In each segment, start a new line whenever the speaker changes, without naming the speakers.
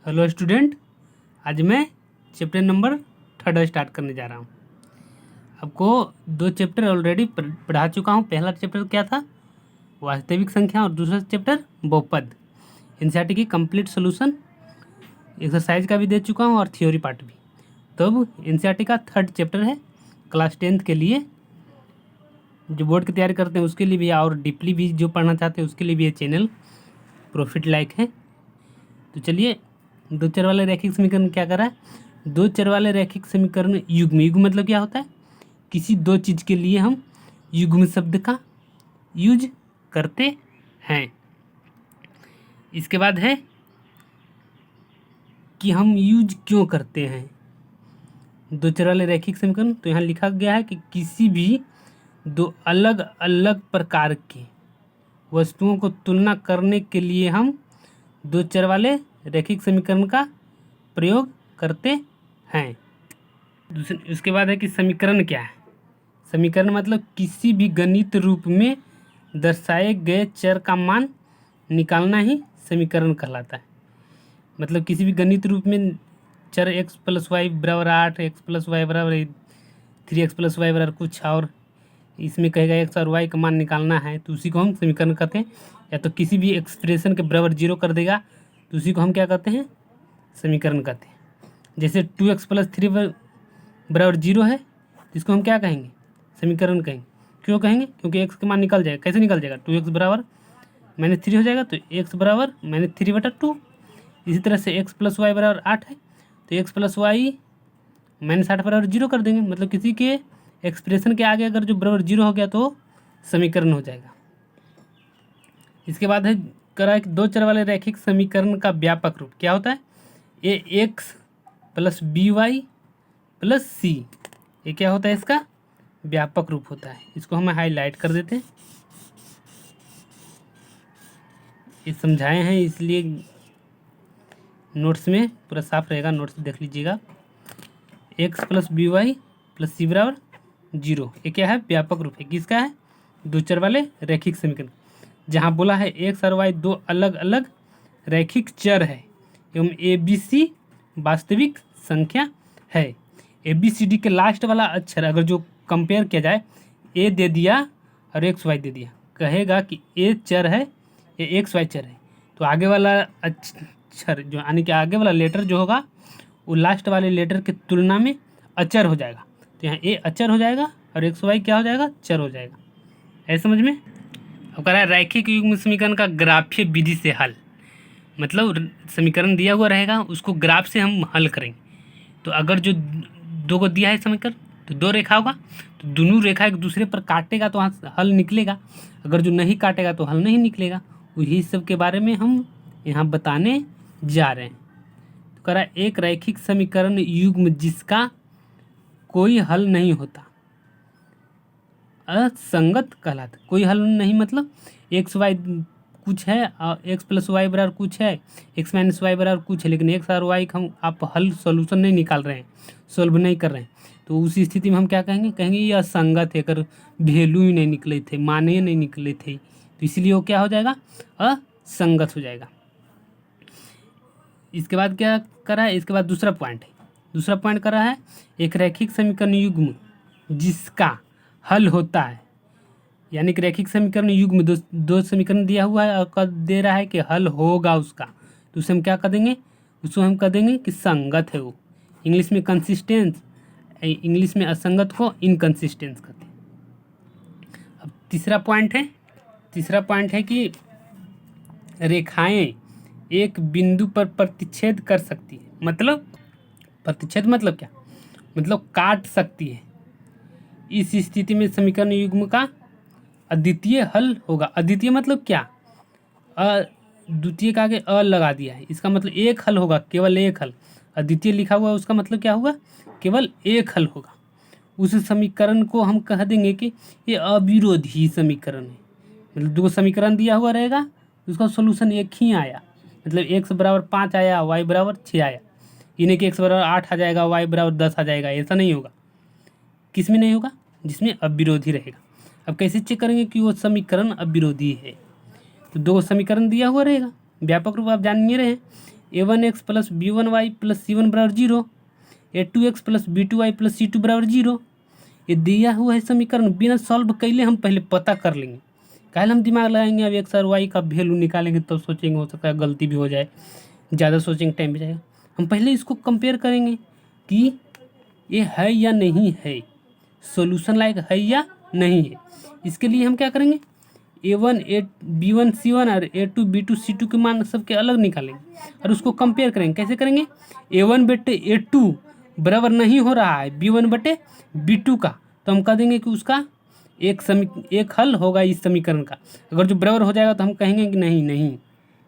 Hello student, आज मैं chapter number 3 start करने जा रहा हूँ। आपको 2 चैप्टर ऑलरेडी पढ़ा चुका हूँ। पहला चैप्टर क्या था? वास्तविक संख्या, और दूसरा चैप्टर बहुपद। एनसीईआरटी की कंप्लीट सॉल्यूशन एक्सरसाइज का भी दे चुका हूँ और थ्योरी पार्ट भी। तो अब एनसीईआरटी का 3rd चैप्टर है। क्लास 10th के लिए जो बोर्ड की तैयारी करते हैं उसके लिए भी, और डीपली भी जो पढ़ना चाहते हैं उसके लिए भी ये चैनल प्रॉफिट लायक है। तो चलिए, 2 चर वाले रैखिक समीकरण क्या कर रहा है? 2 चर वाले रैखिक समीकरण युग्म। युग्म मतलब क्या होता है? किसी 2 चीज़ के लिए हम युग्म शब्द का यूज करते हैं। इसके बाद है कि हम यूज क्यों करते हैं 2 चर वाले रैखिक समीकरण। तो यहाँ लिखा गया है कि किसी भी 2 अलग अलग प्रकार के वस्तुओं को तुलना करने के लिए हम 2 चर वाले रैखिक समीकरण का प्रयोग करते हैं। उसके बाद है कि समीकरण क्या है। समीकरण मतलब किसी भी गणित रूप में दर्शाए गए चर का मान निकालना ही समीकरण कहलाता है। मतलब किसी भी गणित रूप में चर x + y = 8, x + y = 3x + y = कुछ, और इसमें कहेगा x और y का मान निकालना है, तो उसी को हम समीकरण कहते हैं। या तो किसी भी एक्सप्रेशन के बराबर 0 कर देगा तो उसी को हम क्या कहते हैं? समीकरण कहते हैं। जैसे 2x + 3 = 0 है, इसको हम क्या कहेंगे? समीकरण कहेंगे। क्यों कहेंगे? क्योंकि x का मान निकल जाएगा। कैसे निकल जाएगा? 2x = -3 हो जाएगा, तो x = -3/2। इसी तरह से x + y = 8 है, तो x + y -8 = 0 कर देंगे। मतलब किसी के एक्सप्रेशन के आगे अगर जो बराबर 0 हो गया तो समीकरण हो जाएगा। इसके बाद है करा है कि 2 चर वाले रैखिक समीकरण का व्यापक रूप क्या होता है? ax + by + c। ये क्या होता है? इसका व्यापक रूप होता है। इसको हम हाईलाइट कर देते हैं। ये समझाए हैं इसलिए नोट्स में पूरा साफ रहेगा, नोट्स देख लीजिएगा। x + by + c = 0। ये क्या है? व्यापक रूप है। किसका है? 2 चर वाले रैखिक समीकरण। जहाँ बोला है x और y 2 अलग अलग रैखिक चर है एवं ABC वास्तविक संख्या है। ABCD के लास्ट वाला अक्षर अगर जो कंपेयर किया जाए, a दे दिया और XY दे दिया, कहेगा कि a चर है, ये XY चर है, तो आगे वाला अक्षर जो यानी कि आगे वाला लेटर जो होगा वो लास्ट वाले लेटर की तुलना में अचर हो जाएगा। तो यहाँ a अचर हो जाएगा और XY क्या हो जाएगा? चर हो जाएगा। है समझ में? अब कह रहा है रैखिक युग्म समीकरण का ग्राफीय विधि से हल। मतलब समीकरण दिया हुआ रहेगा, उसको ग्राफ से हम हल करेंगे। तो अगर जो 2 को दिया है समीकरण, तो 2 रेखा होगा, तो दोनों रेखा एक दूसरे पर काटेगा तो वहाँ हल निकलेगा। अगर जो नहीं काटेगा तो हल नहीं निकलेगा। वही सब के बारे में हम यहाँ बताने जा रहे हैं। तो कह रहा है एक रैखिक समीकरण युग्म जिसका कोई हल नहीं होता असंगत कहलाता। कोई हल नहीं मतलब XY कुछ है और x + y = कुछ है, x - y = कुछ है, लेकिन x और y का हम आप हल सॉल्यूशन नहीं निकाल रहे हैं, सॉल्व नहीं कर रहे हैं, तो उस स्थिति में हम क्या कहेंगे? कहेंगे ये असंगत है, अगर वैल्यू ही नहीं निकले थे, माने नहीं निकले थे, तो इसलिए वो क्या हो जाएगा? असंगत हो जाएगा। इसके बाद क्या करा है? इसके बाद दूसरा पॉइंट है। दूसरा पॉइंट करा है एक रैखिक समीकरण युग्म जिसका हल होता है, यानी कि रैखिक समीकरण युग्म 2 समीकरण दिया हुआ है और कह दे रहा है कि हल होगा उसका, तो उसे हम क्या कर देंगे? उसको हम कह देंगे कि संगत है वो। इंग्लिश में कंसिस्टेंस, इंग्लिश में असंगत को इनकंसिस्टेंस कहते हैं। अब तीसरा पॉइंट है कि रेखाएं एक बिंदु पर प्रतिच्छेद कर सकती है। मतलब प्रतिच्छेद मतलब क्या? मतलब काट सकती है। इस स्थिति में समीकरण युग्म का अद्वितीय हल होगा। अद्वितीय मतलब क्या? द्वितीय का आगे अ लगा दिया है, इसका मतलब एक हल होगा, केवल एक हल। अद्वितीय लिखा हुआ है उसका मतलब क्या होगा? केवल एक हल होगा। उस समीकरण को हम कह देंगे कि ये अविरोधी समीकरण है। मतलब 2 समीकरण दिया हुआ रहेगा, उसका सोल्यूशन एक ही आया। मतलब x = 5 आया, y = 6 आया। ये नहीं कि x = 8 आ जाएगा, y = 10 आ जाएगा, ऐसा नहीं होगा। किस में नहीं होगा? जिसमें अविरोधी रहेगा। अब कैसे चेक करेंगे कि वो समीकरण अविरोधी है? तो 2 समीकरण दिया हुआ रहेगा, व्यापक रूप आप जान नहीं रहे हैं। a1x plus b1y plus c1 बराबर 0, a2x plus b2y plus c2 बराबर 0। ये दिया हुआ है समीकरण बिना सॉल्व कैले हम पहले पता कर लेंगे। काहे हम दिमाग लगाएंगे, अब एक्स और वाई का वैल्यू निकालेंगे तब सोचेंगे, हो सकता है गलती भी हो जाए, ज़्यादा सोचेंगे टाइम भी जाएगा। हम पहले इसको कंपेयर करेंगे कि ये है या नहीं है, सॉल्यूशन लायक है या नहीं है। इसके लिए हम क्या करेंगे, a1 b1 c1 और a2 b2 c2 के मान सबके अलग निकालेंगे और उसको कंपेयर करेंगे। कैसे करेंगे, a1 बटे a2 बराबर नहीं हो रहा है b1 बटे b2 का, तो हम कह देंगे कि उसका एक हल होगा इस समीकरण का। अगर जो बराबर हो जाएगा तो हम कहेंगे कि नहीं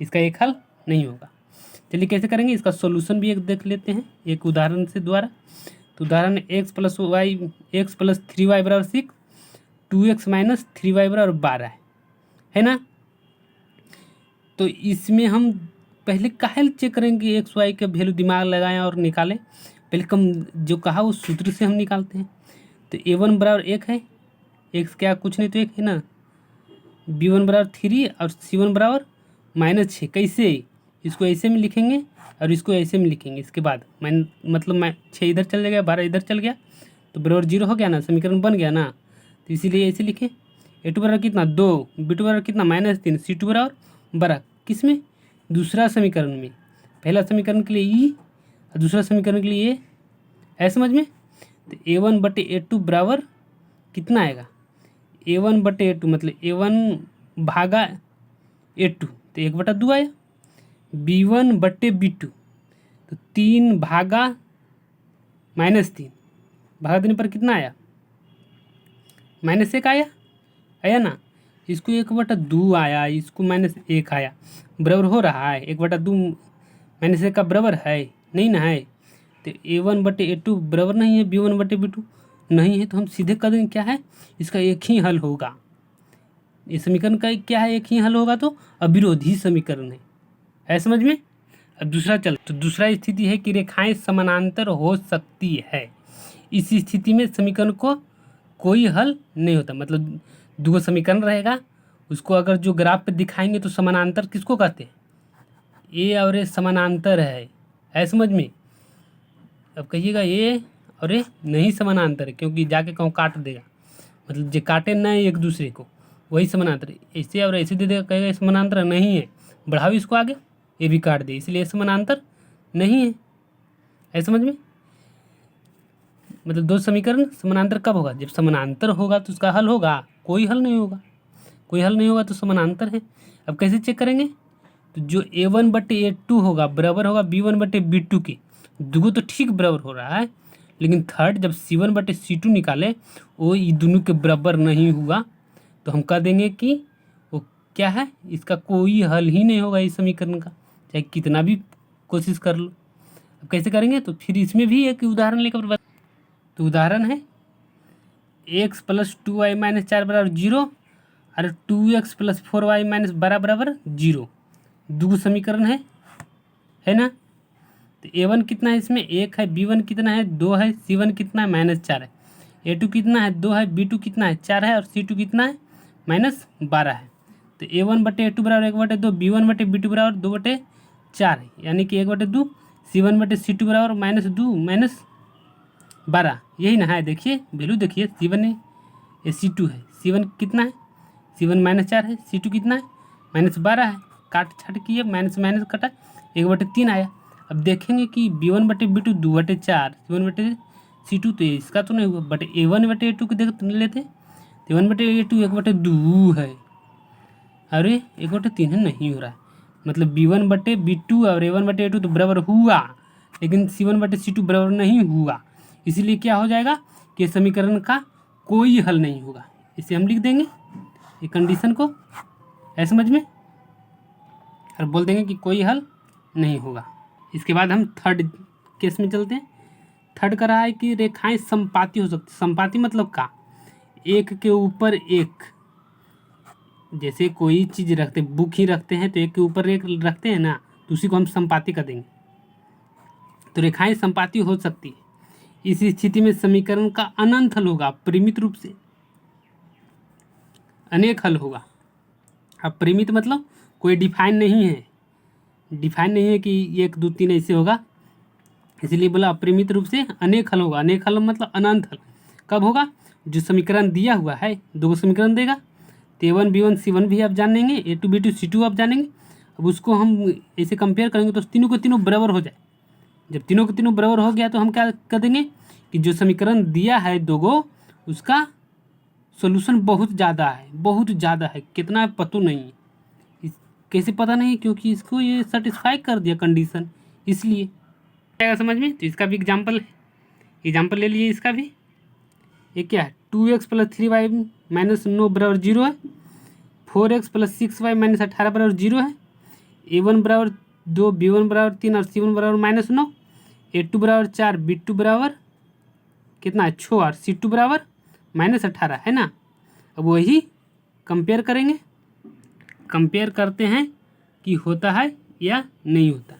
इसका एक हल नहीं होगा। चलिए कैसे करेंगे, इसका सॉल्यूशन भी एक देख लेते हैं एक उदाहरण से द्वारा। तो उदाहरण x प्लस 3y बराबर 6, 2x माइनस 3y बराबर 12 है ना। तो इसमें हम पहले काहे चेक करेंगे एक्स वाई के वैल्यू, दिमाग लगाएं और निकालें। पहले कम जो कहा उस सूत्र से हम निकालते हैं। तो a1 बराबर 1 है, x क्या कुछ नहीं तो 1 है ना, b1 बराबर 3 और c1 बराबर -6। कैसे, इसको ऐसे में लिखेंगे और इसको ऐसे में लिखेंगे। इसके बाद मतलब 6 इधर चल गया, 12 इधर चल गया, तो बराबर 0 हो गया ना, समीकरण बन गया ना। तो इसीलिए ऐसे लिखें, a2 बराबर कितना 2, b2 बराबर कितना -3, c2 बराबर 12। किस में, दूसरा समीकरण में। पहला समीकरण के लिए ई और दूसरा समीकरण के लिए ए, है समझ में। तो a1 बटे a2 बराबर कितना आएगा, a1 बटे a2 मतलब a1 भागा a2, तो 1/2 आया। b1 बटे b2 तो 3 भागा -3, भागा देने पर कितना आया, -1 आया ना। इसको 1/2 आया, इसको -1 आया, बराबर हो रहा है 1/2 -1 का बराबर है नहीं ना है। तो a1 बटे a2 बराबर नहीं है b1 बटे b2 नहीं है, तो हम सीधे कर देंगे क्या है, इसका एक ही हल होगा। इस समीकरण का क्या है, एक ही हल होगा, तो अविरोधी समीकरण है समझ में। अब दूसरा चल, तो दूसरा स्थिति है कि रेखाएं समानांतर हो सकती है। इस स्थिति में समीकरण को कोई हल नहीं होता, मतलब दो समीकरण रहेगा, उसको अगर जो ग्राफ पे दिखाएंगे तो समानांतर किसको कहते हैं, ए और ए समानांतर है समझ में। अब कहिएगा ए और ए नहीं समानांतर है, क्योंकि जाके कहूँ काट देगा, मतलब जो काटे ना एक दूसरे को वही समानांतर है। ऐसे और ऐसे दे देगा, कहेगा समानांतर नहीं है, बढ़ाओ इसको आगे, ये भी काट दे, इसलिए समानांतर नहीं है समझ में। मतलब दो समीकरण समानांतर कब होगा, जब समानांतर होगा तो उसका हल होगा, कोई हल नहीं होगा, कोई हल नहीं होगा तो समानांतर है। अब कैसे चेक करेंगे, तो जो a1 बटे a2 होगा बराबर होगा b1 बटे b2 के, दो तो ठीक बराबर हो रहा है, लेकिन थर्ड जब c1 बटे c2 निकाले वो ये दोनों के बराबर नहीं हुआ, तो हम कह देंगे कि वो क्या है, इसका कोई हल ही नहीं होगा इस समीकरण का, चाहे कितना भी कोशिश कर लो। अब कैसे करेंगे, तो फिर इसमें भी एक उदाहरण लेकर, तो उदाहरण है x प्लस 2y माइनस 4 बराबर 0 और 2x प्लस 4y माइनस 12 बराबर 0। दो समीकरण है ना। तो a1 कितना है इसमें 1 है, b1 कितना है 2 है, c1 कितना है -4 है, a2 कितना है 2 है, b2 कितना है 4 है और c2 कितना है -12 है। तो a1 बटे a2 बराबर 1/2, b1 बटे b2 बराबर 2/4 है, यानी कि 1/2, c1 बटे c2 बराबर -2 -12, यही ना है। देखिए वैल्यू देखिए, c1 है ये c2 है, c1 कितना है, c1 -4 है, c2 कितना है -12 है, काट छाट किए माइनस माइनस कटा 1/3 आया। अब देखेंगे कि b1 बटे b2 2/4, c1 बटे c2, तो इसका तो नहीं हुआ, बट a1 बटे a2 को देख लेते हैं, तो a1 बटे a2 1/2 है, अरे 1/3 है, नहीं हो रहा है, मतलब b1 बटे b2 और a1 बटे a2 तो बराबर हुआ, लेकिन c1 बटे c2 बराबर नहीं हुआ, इसीलिए क्या हो जाएगा कि समीकरण का कोई हल नहीं होगा। इसे हम लिख देंगे ये कंडीशन को, है समझ में, और बोल देंगे कि कोई हल नहीं होगा। इसके बाद हम थर्ड केस में चलते हैं। थर्ड का रहा है कि रेखाएं संपाती हो सकती, संपाती मतलब का, एक के ऊपर एक, जैसे कोई चीज़ रखते, बुक ही रखते हैं तो एक के ऊपर एक रखते हैं ना, तो उसी को हम संपाती कर देंगे। तो रेखाएं संपाती हो सकती है। इस स्थिति में समीकरण का अनंत हल होगा, परिमित रूप से अनेक हल होगा। अब परिमित मतलब कोई डिफाइन नहीं है, डिफाइन नहीं है कि 1 2 3 ऐसे होगा, इसलिए बोला अपरिमित रूप से अनेक हल होगा। अनेक हल मतलब अनंत हल कब होगा, जो समीकरण दिया हुआ है, 2 समीकरण देगा, तो A1 B1 C1 भी आप जानेंगे, A2 B2 C2 आप जानेंगे। अब उसको हम ऐसे कंपेयर करेंगे तो तीनों को तीनों बराबर हो जाए। जब तीनों को तीनों बराबर हो गया तो हम क्या कर देंगे कि जो समीकरण दिया है 2 गो, उसका सोल्यूशन बहुत ज़्यादा है, बहुत ज़्यादा है, कितना है पता नहीं है। कैसे पता नहीं, क्योंकि इसको ये सेटिस्फाई कर दिया कंडीशन, इसलिए आएगा समझ में। तो इसका भी एग्जाम्पल ले लीजिए। इसका भी ये क्या है, 2x + 3y - 9 बराबर 0 है, 4x + 6y - 18 बराबर 0 है, A1 बराबर 2, B1 बराबर 3 और C1 बराबर -9, A2 बराबर 4, B2 बराबर कितना है 6 और C2 बराबर -18 है ना। अब वही कंपेयर करेंगे, कंपेयर करते हैं कि होता है या नहीं होता।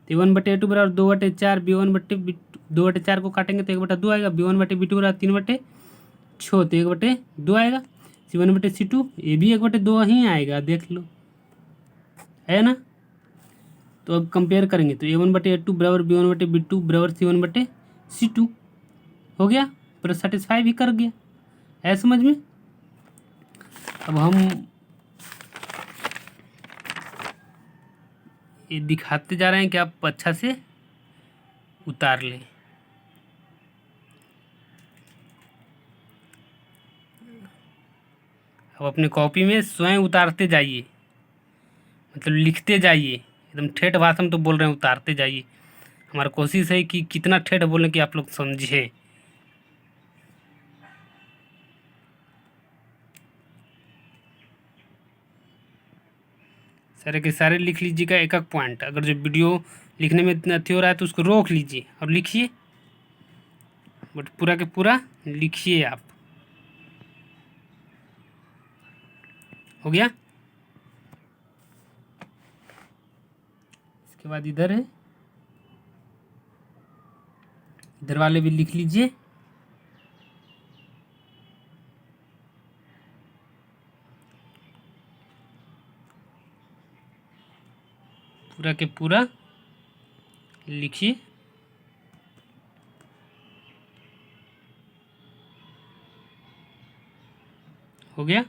तो A1/A2 बराबर 2/4, B1/2/4 को काटेंगे तो 1/2 आएगा, B1/B2 बराबर 3/6 तो 1/2 आएगा, C1/C2 ये भी 1/2 ही आएगा, देख लो है ना। तो अब कंपेयर करेंगे तो A1/A2 बराबर B1/B2 बराबर C1/C2 हो गया, पूरा सेटिस्फाई भी कर गया, है समझ में। अब हम ये दिखाते जा रहे हैं कि आप अच्छा से उतार लें। अब अपने कॉपी में स्वयं उतारते जाइए, मतलब लिखते जाइए, एकदम ठेठ भाषा में तो बोल रहे हैं, उतारते जाइए। हमारा कोशिश है कि कितना ठेठ बोलें कि आप लोग समझें। सारे के सारे लिख लीजिएगा, एक एक पॉइंट। अगर जो वीडियो लिखने में इतना अथी हो रहा है तो उसको रोक लीजिए और लिखिए, बट पूरा के पूरा लिखिए आप। हो गया। इसके बाद इधर है, इधर वाले भी लिख लीजिए। पूरा के पूरा लिखिए। हो गया।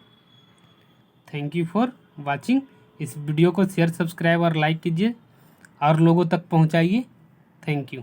Thank you for watching. इस वीडियो को शेयर, सब्सक्राइब और लाइक कीजिए और लोगों तक पहुंचाइए। Thank you.